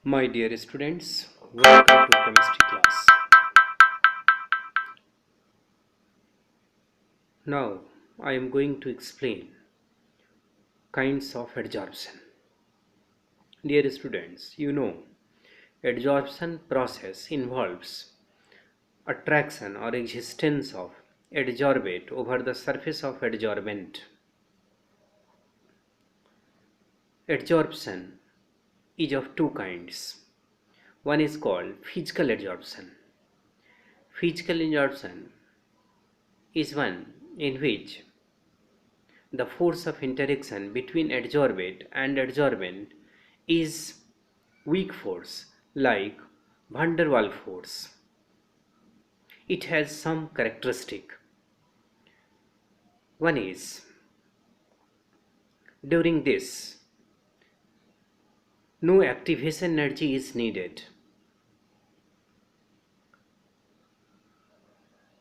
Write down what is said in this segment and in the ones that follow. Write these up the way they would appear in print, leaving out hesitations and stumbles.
My dear students, welcome to chemistry class. Now I am going to explain kinds of adsorption. Dear students, adsorption process involves attraction or existence of adsorbate over the surface of adsorbent. Adsorption is of two kinds. One is called physical adsorption. Physical adsorption is one in which the force of interaction between adsorbate and adsorbent is weak force like van der Waals force. It has some characteristic. One is during this no activation energy is needed.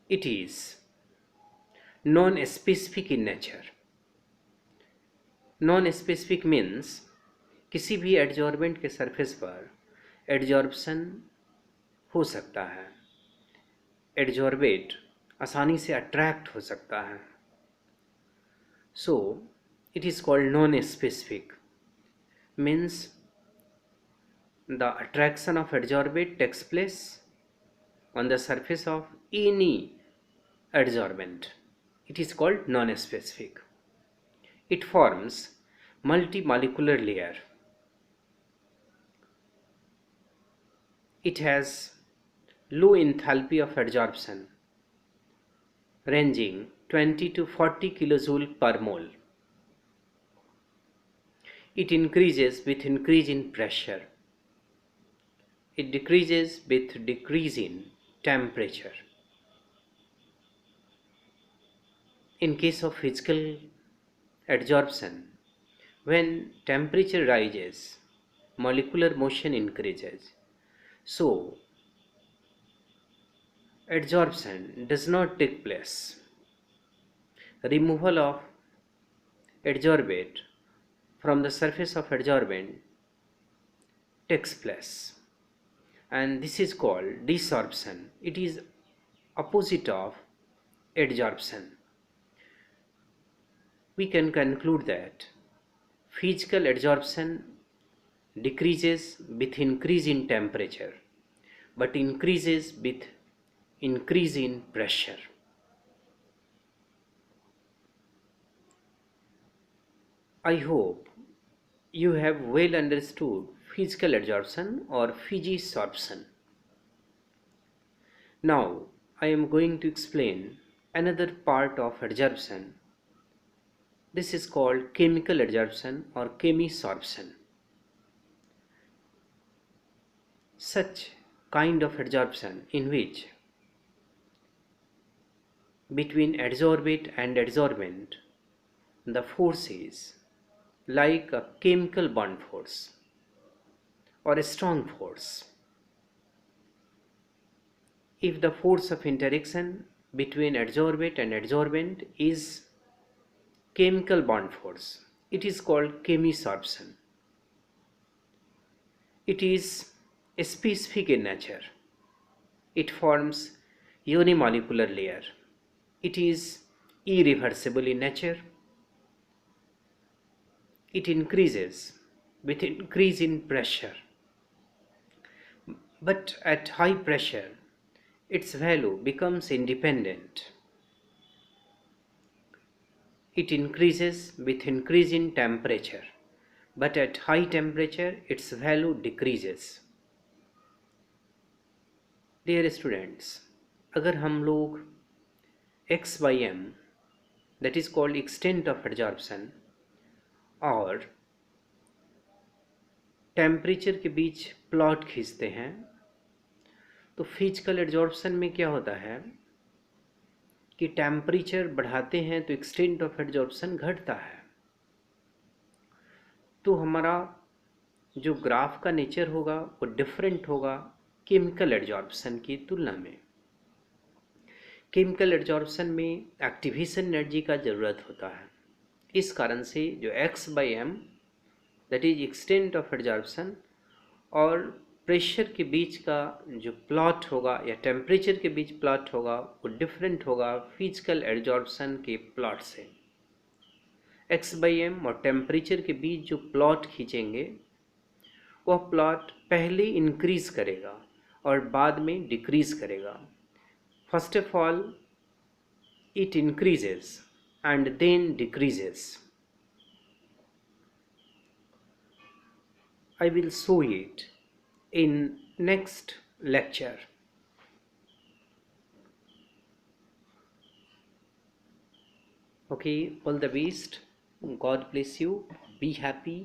It is non-specific in nature. Non-specific means किसी भी adsorbent के surface पर adsorption हो सकता है, adsorbate आसानी से attract हो सकता है. So it is called non specific. Means the attraction of adsorbate takes place on the surface of any adsorbent. It is called non-specific. It forms multi-molecular layer. It has low enthalpy of adsorption ranging 20 to 40 kilojoule per mole. It increases with increase in pressure. It decreases with decrease in temperature. In case of physical adsorption, when temperature rises, molecular motion increases. So, adsorption does not take place. Removal of adsorbate from the surface of adsorbent takes place, and this is called desorption. It is opposite of adsorption. We can conclude that physical adsorption decreases with increase in temperature but increases with increase in pressure. I hope you have well understood physical adsorption or physisorption. Now I am going to explain another part of adsorption. This is called chemical adsorption or chemisorption. Such kind of adsorption in which between adsorbate and adsorbent the force is like a chemical bond force or a strong force. If the force of interaction between adsorbate and adsorbent is chemical bond force, it is called chemisorption. It is specific in nature. It forms unimolecular layer. It is irreversible in nature. It increases with increase in pressure, but at high pressure its value becomes independent. It increases with increase in temperature, but at high temperature its value decreases. Dear students, अगर हम लोग x by m, that is called extent of adsorption, और temperature के बीच plot खींचते हैं तो physical adsorption में क्या होता है कि टेम्परेचर बढ़ाते हैं तो एक्सटेंट ऑफ एडजॉर्प्शन घटता है. तो हमारा जो ग्राफ का नेचर होगा वो डिफरेंट होगा केमिकल एडजॉर्प्शन की तुलना में. केमिकल एडजॉर्प्शन में एक्टिवेशन एनर्जी का ज़रूरत होता है. इस कारण से जो x by m, that is extent of adsorption, और प्रेशर के बीच का जो प्लॉट होगा या टेम्परेचर के बीच प्लॉट होगा वो डिफरेंट होगा फिजिकल एडजॉर्प्शन के प्लॉट से। x/m और टेम्परेचर के बीच जो प्लॉट खींचेंगे वह प्लॉट पहले इंक्रीज करेगा और बाद में डिक्रीज करेगा। First of all it increases and then decreases. I will show it in next lecture. Okay, all the best. God bless you. Be happy.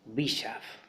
Be safe.